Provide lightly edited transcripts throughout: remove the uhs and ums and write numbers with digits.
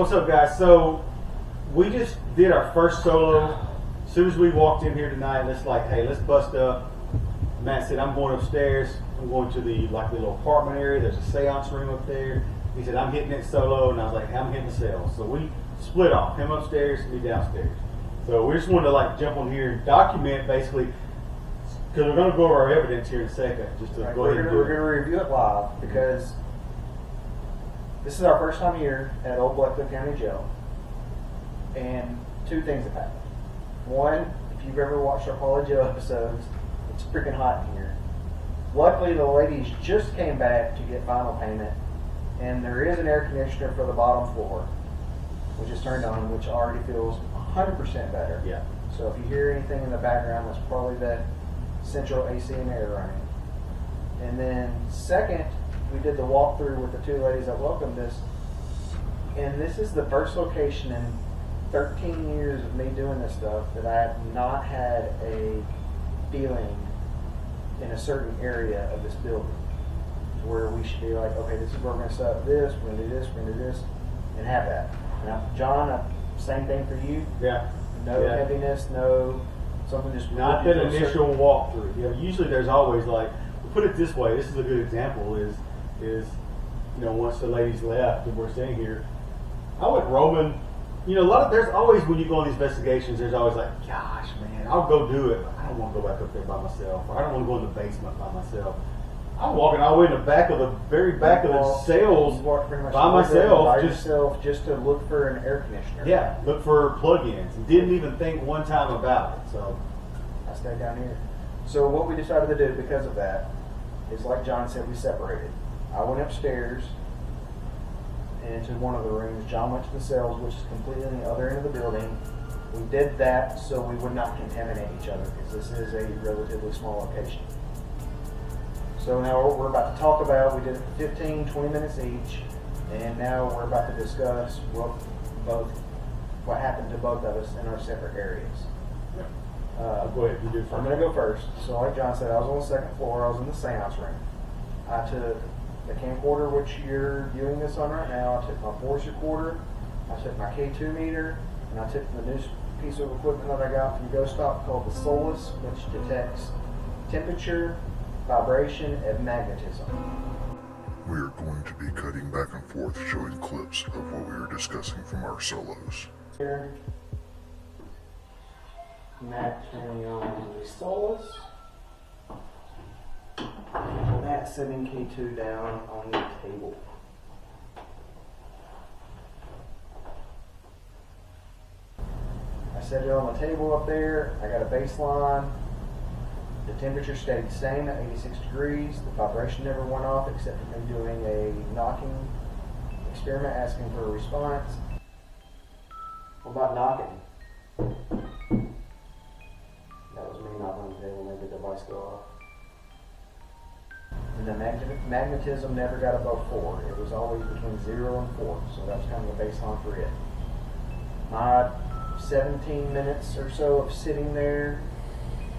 what's up, guys? So we just did our first solo. As soon as we walked in here tonight, it's like, hey, let's bust up. Matt said, I'm going upstairs. I'm going to the little apartment area. There's a seance room up there. He said, I'm hitting it solo, and I was like, hey, I'm hitting the cells. So we split off. Him upstairs, me downstairs. So we just wanted to jump on here and document basically, because we're going to go over our evidence here in a second. Just to go ahead and do it. We're going to review it live because this is our first time here at Old Bleckley County Jail, and two things have happened. One, if you've ever watched our Pauly Joe episodes, it's freaking hot in here. Luckily, the ladies just came back to get final payment, and there is an air conditioner for the bottom floor, which is turned on, which already feels 100% better. Yeah. So if you hear anything in the background, that's probably that central AC and air running. And then second, we did the walkthrough with the two ladies that welcomed us, and this is the first location in 13 years of me doing this stuff that I have not had a feeling in a certain area of this building where we should be like, okay, this is where we're going to set up this, we're going to do this, we're going to do this, and have that. Now, John, same thing for you. Yeah. No heaviness, no something just not that initial walkthrough. Yeah, usually there's always we'll put it this way. This is a good example. Is once the ladies left and we're staying here, I went roaming. There's always, when you go on these investigations, there's always gosh, man, I'll go do it, but I don't want to go back up there by myself, or I don't want to go in the basement by myself. I'm walking all the way in the very back of the cells by myself, just to look for an air conditioner. Yeah, look for plug-ins, and didn't even think one time about it. So I stayed down here. So what we decided to do because of that is, like John said, we separated. I went upstairs into one of the rooms. John went to the cells, which is completely on the other end of the building. We did that so we would not contaminate each other, because this is a relatively small location. So now what we're about to talk about, we did it for 15, 20 minutes each, and now we're about to discuss what happened to both of us in our separate areas. Go ahead, you do first. I'm going to go first. So like John said, I was on the second floor. I was in the seance room. I took the camcorder, which you're viewing this on right now. I took my force recorder. I took my K2 meter, and I took the new piece of equipment that I got from Ghost Stop called the Solus, which detects temperature, vibration, and magnetism. We are going to be cutting back and forth, showing clips of what we were discussing from our solos. Here, Matt turning on the Solus. Matt setting K2 down on the table. I set it on the table up there. I got a baseline. The temperature stayed the same at 86 degrees. The vibration never went off except for me doing a knocking experiment asking for a response. What about knocking? That was me knocking on the table, made the device go off. And the magnetism never got above 4. It was always between 0 and 4, so that was kind of the baseline for it. My 17 minutes or so of sitting there,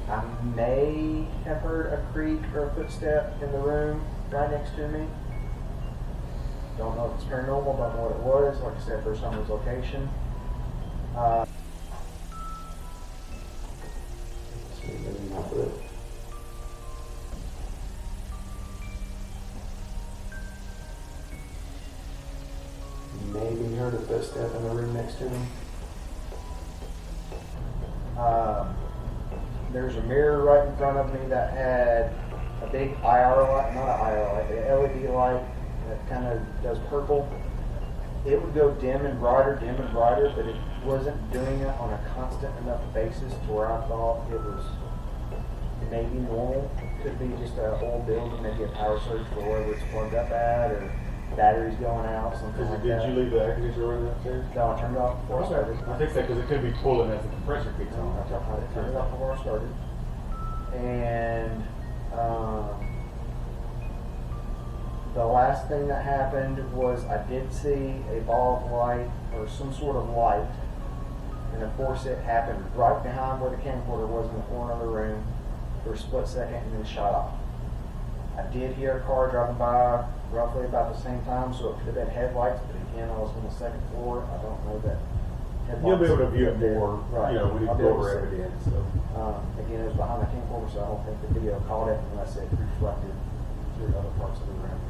I may have heard a creak or a footstep in the room right next to me. Don't know if it's paranormal, don't know what it was. Like I said, first time was location. Maybe heard a footstep in the room next to me. There's a mirror right in front of me that had a big IR light, not an IR light, an LED light that kind of does purple. It would go dim and brighter, but it wasn't doing it on a constant enough basis to where I thought it was maybe normal. It could be just an old building, maybe a power surge for wherever it's plugged up at, or batteries going out, something like that. Did you leave the air conditioner running upstairs? No, I turned it off before I started. I think so, because it could be pulling as the compressor kicks on. I turned it off before I started. And the last thing that happened was I did see a ball of light or some sort of light, and of course it happened right behind where the camcorder was in the corner of the room for a split second and then shot off. I did hear a car driving by roughly about the same time, so it could have been headlights, but again, I was on the second floor. I don't know that headlights. You'll be able to view it more, right. when you I'll be go able to over see. evidence. So. Again, it was behind the camcorder, so I don't think the video caught it unless it reflected through other parts of the room.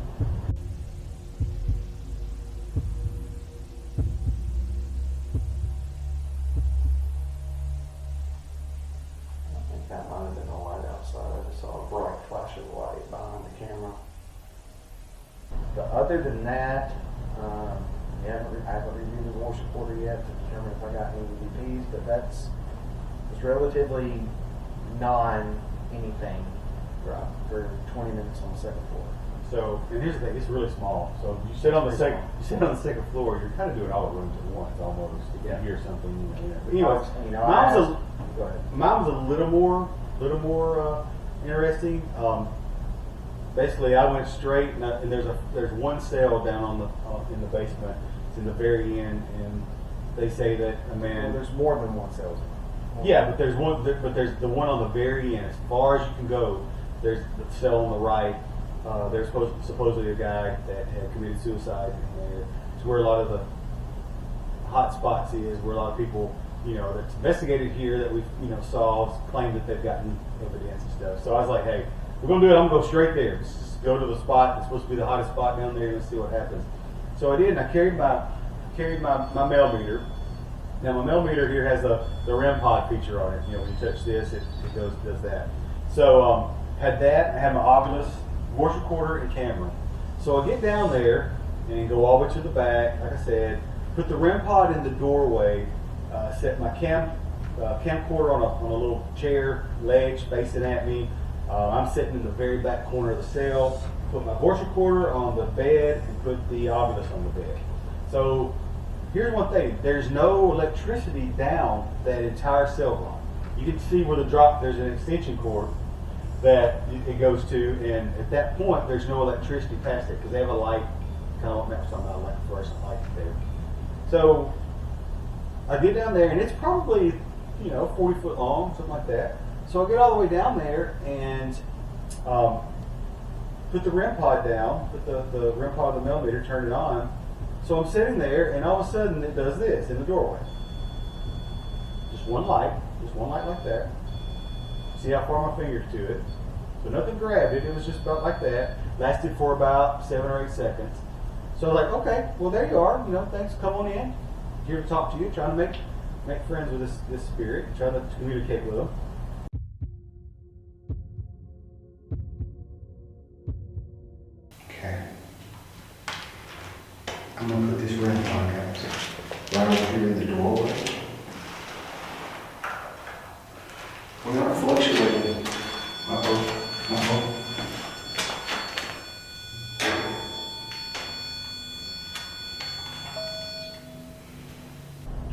I think that might have been the light outside. I just saw a bright flash of light behind the camera. But other than that, I haven't reviewed the voice recorder yet to determine if I got any EVPs, but it's relatively non-anything for 20 minutes on the second floor. So, and here's the thing, it's really small. So you sit on the second floor, you're kind of doing all the rooms at once almost. If you hear something, But anyways, mine was a little more interesting. Basically, I went straight, and there's one cell down on in the basement. It's in the very end, and they say that a man. There's more than one cell. Yeah, but there's one. But there's the one on the very end. As far as you can go, there's the cell on the right. There's supposedly a guy that had committed suicide in there. It's where a lot of the hot spots is, where a lot of people, that's investigated here that we've, solved, claim that they've gotten evidence and stuff. So I was like, hey, we're going to do it. I'm going to go straight there. Just go to the spot. It's supposed to be the hottest spot down there. Let's see what happens. So I did, and I carried my mail meter. Now my mail meter here has the REM pod feature on it. When you touch this, it does that. So had that. I had my Oculus, voice recorder, and camera. So I get down there and go all the way to the back. Like I said, put the REM pod in the doorway. Set my camcorder on a little chair ledge facing at me. I'm sitting in the very back corner of the cell. Put my voice recorder on the bed and put the Oculus on the bed. So here's one thing: there's no electricity down that entire cell block. You can see where there's an extension cord that it goes to, and at that point there's no electricity past it because they have a light, kind of what Matt was talking about, like a fluorescent light there. So I get down there, and it's probably 40 foot long, something like that. So I get all the way down there and put the REM pod down, put the REM pod of the millimeter, turn it on. So I'm sitting there, and all of a sudden it does this in the doorway. Just one light like that. See how far my finger's to it. So nothing grabbed it. It was just about like that. Lasted for about 7 or 8 seconds. So I was like, okay, well there you are. Thanks. Come on in. Here to talk to you. Trying to make friends with this spirit. Trying to communicate with them. Okay. I'm gonna put this REM pod right over here in the doorway. We're not fluctuating. Uh-oh.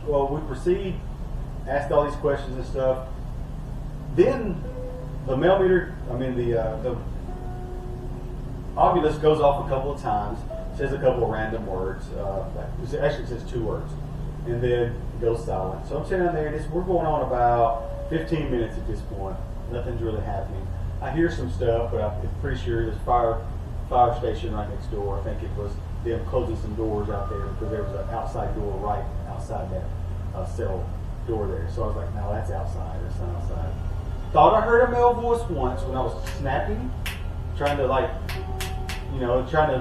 Well, we proceed, asked all these questions and stuff. Then the the Oculus goes off a couple of times, says a couple of random words. Actually, it says 2 words, and then it goes silent. So I'm sitting down there, and we're going on about 15 minutes at this point. Nothing's really happening. I hear some stuff, but I'm pretty sure there's fire station right next door. I think it was them closing some doors out there because there was an outside door right outside that cell door there. So I was like, no, that's outside. That's not outside. Thought I heard a male voice once when I was snapping, trying to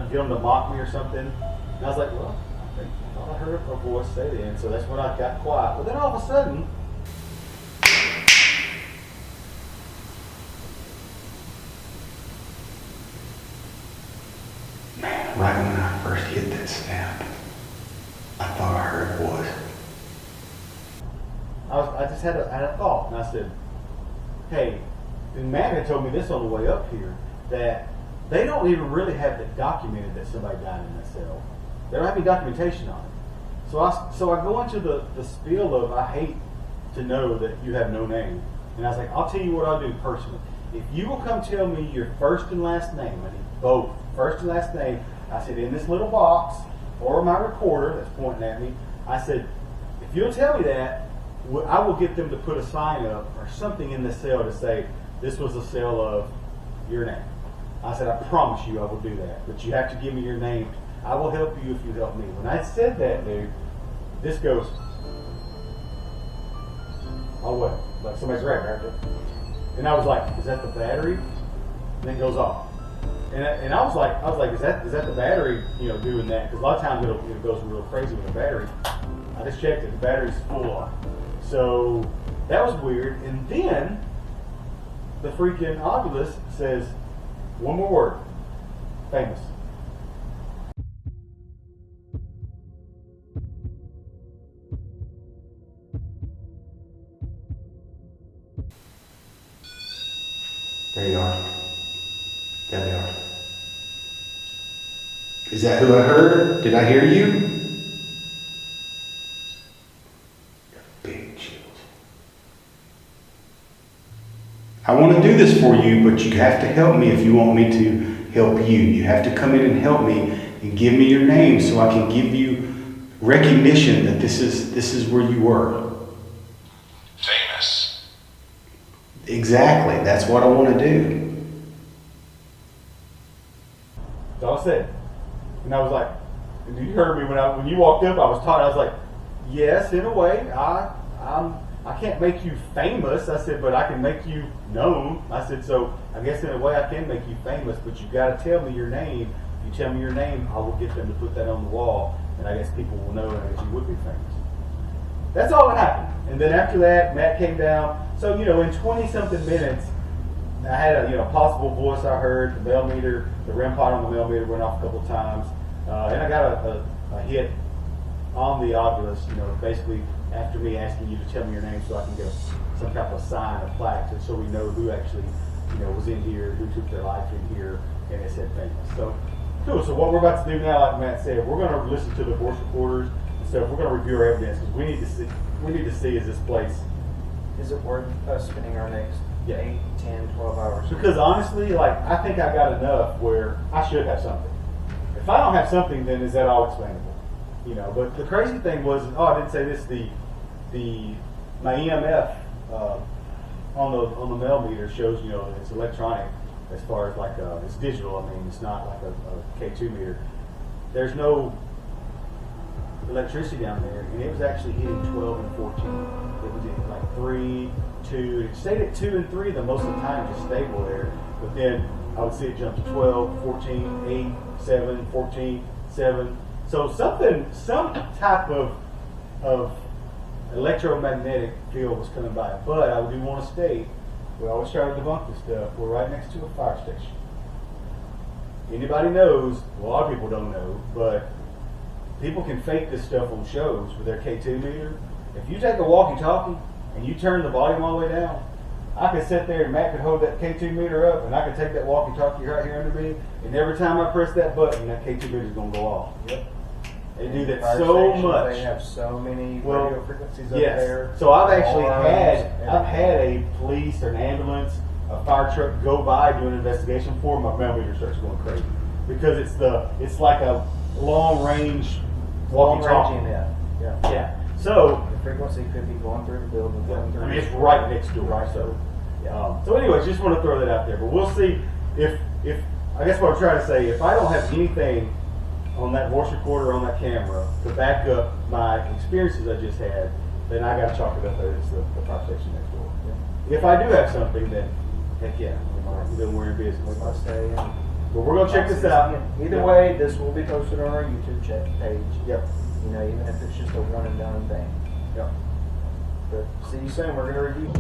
get them to mock me or something. And I was like, well, I thought I heard a voice say that. And so that's when I got quiet. But then all of a sudden, Right when I first hit that snap, I thought I heard a voice. I just had a thought, and I said, hey, and Matt had told me this on the way up here, that they don't even really have it documented that somebody died in that cell. They don't have any documentation on it. So I go into the spiel of, I hate to know that you have no name. And I was like, I'll tell you what I'll do personally. If you will come tell me your first and last name, I need both, first and last name, I said, in this little box, or my recorder that's pointing at me, I said, if you'll tell me that, I will get them to put a sign up or something in the cell to say, this was a cell of your name. I said, I promise you I will do that. But you have to give me your name. I will help you if you help me. When I said that, dude, this goes, oh what? Like somebody's grabbing her. And I was like, is that the battery? And then it goes off. And I was like, is that the battery, doing that? Because a lot of times it goes real crazy with the battery. I just checked it, the battery's full on. So that was weird. And then the freaking Oculus says one more word, famous. There you are. There they are. Is that who I heard? Did I hear you? Big chills. I want to do this for you, but you have to help me if you want me to help you. You have to come in and help me and give me your name so I can give you recognition that this is where you were. Famous. Exactly. That's what I want to do. That's all I said. And I was like, and you heard me when you walked up, I was talking, I was like, yes, in a way, I can't make you famous. I said, but I can make you known. I said, so I guess in a way I can make you famous, but you got to tell me your name. If you tell me your name, I will get them to put that on the wall, and I guess people will know that you would be famous. That's all that happened. And then after that, Matt came down. So, in 20-something minutes, I had a possible voice I heard. The bell meter, the REM pod on the bell meter went off a couple of times. And I got a hit on the Oculus, basically after me asking you to tell me your name so I can get some type of sign, a plaque, so we know who actually, was in here, who took their life in here, and it said famous. So, cool. So what we're about to do now, like Matt said, we're going to listen to the voice recorders and stuff. We're going to review our evidence because we need to see is this place. Is it worth us spending our next 8, 10, 12 hours? Because honestly, I think I got enough where I should have something. If I don't have something, then is that all explainable? But the crazy thing was, I didn't say this, my EMF on the mail meter shows, it's electronic as far as it's digital. I mean, it's not like a K2 meter. There's no electricity down there, and it was actually hitting 12 and 14. It was at like 3, 2. It stayed at 2 and 3 the most of the time, just stable there. But then I would see it jump to 12, 14, 8, 7, 14, 7. So some type of electromagnetic field was coming by. But I do want to state, we always try to debunk this stuff. We're right next to a fire station. Anybody knows, well, a lot of people don't know, but people can fake this stuff on shows with their K2 meter. If you take a walkie-talkie and you turn the volume all the way down, I could sit there and Matt could hold that K2 meter up, and I could take that walkie-talkie right here under me, and every time I press that button, that K2 meter is going to go off. Yep. They do that Fire so stations, much. They have so many radio frequencies up yes. there. So I've actually Alarms, I've had a police or an ambulance, a fire truck go by doing an investigation for my mail meter starts going crazy because it's like a long range walkie-talkie. EMF. Yeah. So the frequency could be going through the building. I mean, it's right next door. Right. So anyways, just want to throw that out there. But we'll see if I guess what I'm trying to say, if I don't have anything on that voice recorder on that camera to back up my experiences I just had, then I got to chalk it up as the fire station next door. Yeah. If I do have something, then heck yeah, then we're in business. We must stay in. But we're gonna check this out. Either way, this will be posted on our YouTube page. Yep. Even if it's just a one and done thing. Yep. But see you soon. We're gonna review.